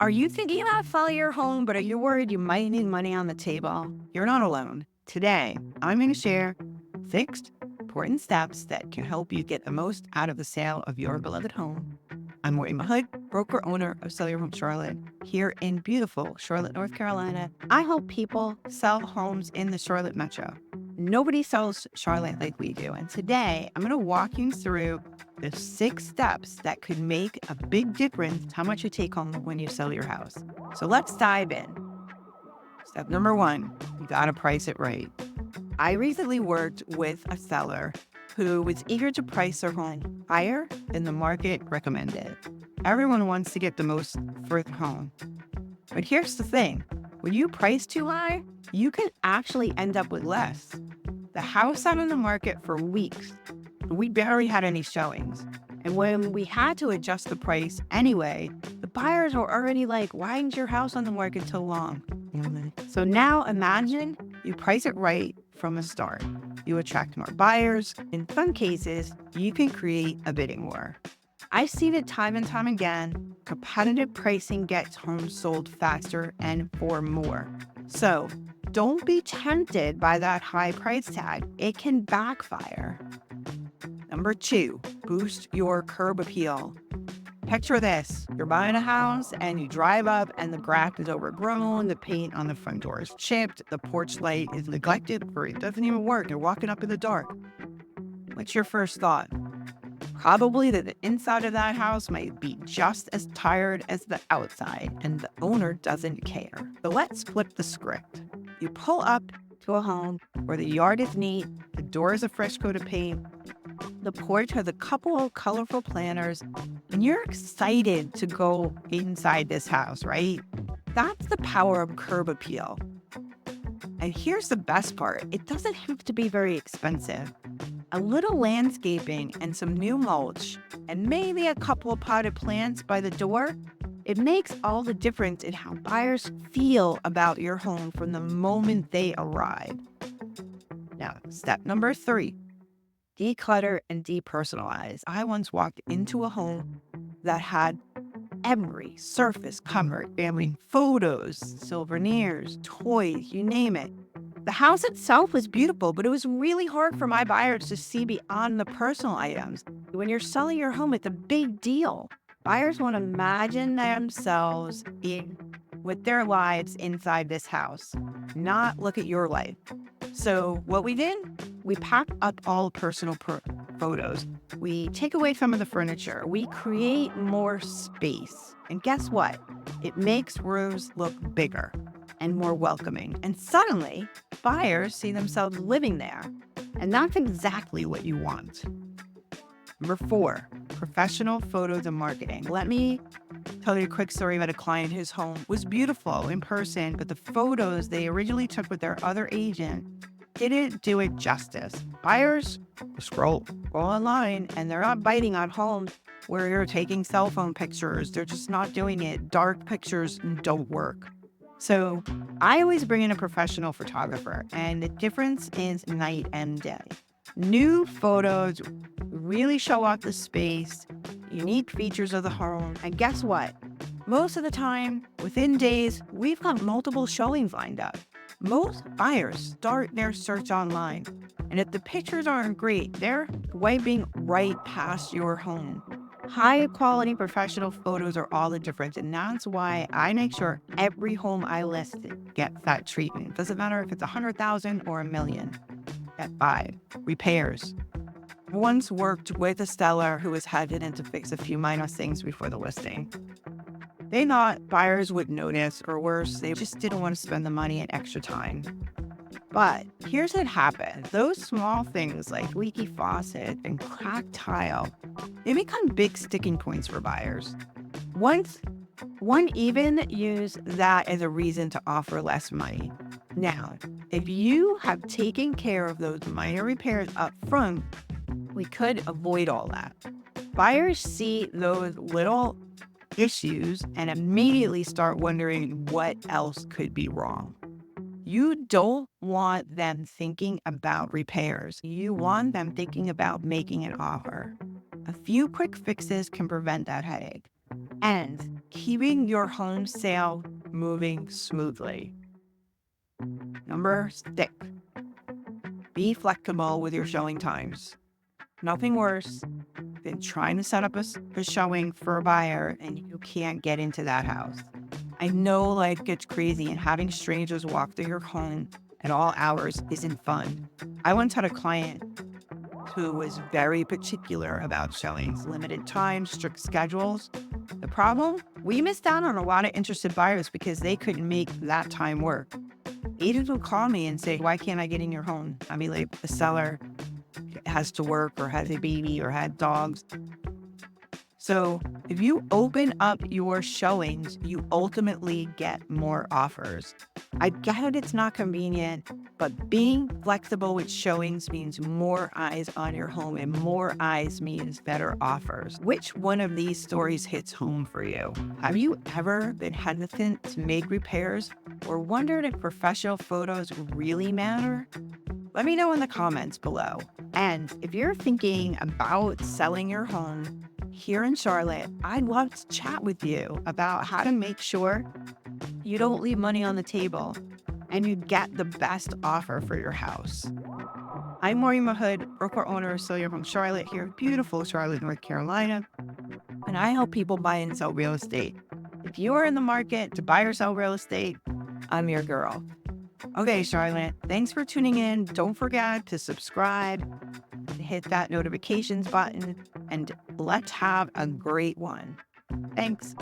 Are you thinking about selling your home, but are you worried you might need money on the table? You're not alone. Today, I'm going to share 6 important steps that can help you get the most out of the sale of your beloved home. I'm Maureen Mahood, broker owner of Sell Your Home Charlotte, here in beautiful Charlotte, North Carolina. I help people sell homes in the Charlotte metro. Nobody sells Charlotte like we do. And today, I'm going to walk you through the 6 steps that could make a big difference how much you take home when you sell your house. So let's dive in. Step number 1, you got to price it right. I recently worked with a seller who was eager to price their home higher than the market recommended. Everyone wants to get the most for their home. But here's the thing. When you price too high, you can actually end up with less. The house sat on the market for weeks. We barely had any showings. And when we had to adjust the price anyway, the buyers were already like, why isn't your house on the market so long? So now imagine you price it right from the start. You attract more buyers. In some cases, you can create a bidding war. I've seen it time and time again. Competitive pricing gets homes sold faster and for more. So don't be tempted by that high price tag. It can backfire. Number 2, boost your curb appeal. Picture this. You're buying a house and you drive up and the grass is overgrown, the paint on the front door is chipped, the porch light is neglected or it doesn't even work. You're walking up in the dark. What's your first thought? Probably that the inside of that house might be just as tired as the outside and the owner doesn't care. But let's flip the script. You pull up to a home where the yard is neat, the door is a fresh coat of paint, the porch has a couple of colorful planters, and you're excited to go inside this house, right? That's the power of curb appeal. And here's the best part. It doesn't have to be very expensive. A little landscaping and some new mulch, and maybe a couple of potted plants by the door, it makes all the difference in how buyers feel about your home from the moment they arrive. Now, step number 3. Declutter and depersonalize. I once walked into a home that had every surface covered. I mean, photos, souvenirs, toys, you name it. The house itself was beautiful, but it was really hard for my buyers to see beyond the personal items. When you're selling your home, it's a big deal. Buyers want to imagine themselves with their lives inside this house, not look at your life. So what we did, we packed up all personal photos. We take away some of the furniture. We create more space. And guess what? It makes rooms look bigger and more welcoming. And suddenly, buyers see themselves living there. And that's exactly what you want. Number 4, professional photos and marketing. Let me tell you a quick story about a client whose home was beautiful in person, but the photos they originally took with their other agent didn't do it justice. Buyers scroll online and they're not biting on homes where you're taking cell phone pictures. They're just not doing it. Dark pictures don't work. So I always bring in a professional photographer, and the difference is night and day. New photos really show off the space, unique features of the home, and guess what? Most of the time, within days, we've got multiple showings lined up. Most buyers start their search online, and if the pictures aren't great, they're wiping right past your home. High quality professional photos are all the difference, and that's why I make sure every home I list gets that treatment. Doesn't matter if it's 100,000 or $1 million. At 5, repairs. I once worked with a seller who was hesitant to fix a few minor things before the listing. They thought buyers would notice, or worse, they just didn't want to spend the money and extra time. But here's what happened. Those small things like leaky faucet and cracked tile, they become big sticking points for buyers. One even used that as a reason to offer less money. Now, if you have taken care of those minor repairs up front, we could avoid all that. Buyers see those little issues and immediately start wondering what else could be wrong. You don't want them thinking about repairs. You want them thinking about making an offer. A few quick fixes can prevent that headache. and keeping your home sale moving smoothly. Number 6, be flexible with your showing times. Nothing worse than trying to set up a showing for a buyer and you can't get into that house. I know life gets crazy and having strangers walk through your home at all hours isn't fun. I once had a client who was very particular about showings, limited time, strict schedules. The problem? We missed out on a lot of interested buyers because they couldn't make that time work. Agents would call me and say, why can't I get in your home? I mean, like the seller has to work or has a baby or had dogs. So if you open up your showings, you ultimately get more offers. I get it's not convenient, but being flexible with showings means more eyes on your home, and more eyes means better offers. Which one of these stories hits home for you? Have you ever been hesitant to make repairs or wondered if professional photos really matter? Let me know in the comments below. And if you're thinking about selling your home here in Charlotte, I'd love to chat with you about how to make sure you don't leave money on the table and you get the best offer for your house. I'm Maureen Mahood, broker owner of Sell Your Home Charlotte here in beautiful Charlotte, North Carolina, and I help people buy and sell real estate. If you are in the market to buy or sell real estate, I'm your girl. Okay, Charlotte, thanks for tuning in. Don't forget to subscribe, hit that notifications button, and let's have a great one. Thanks.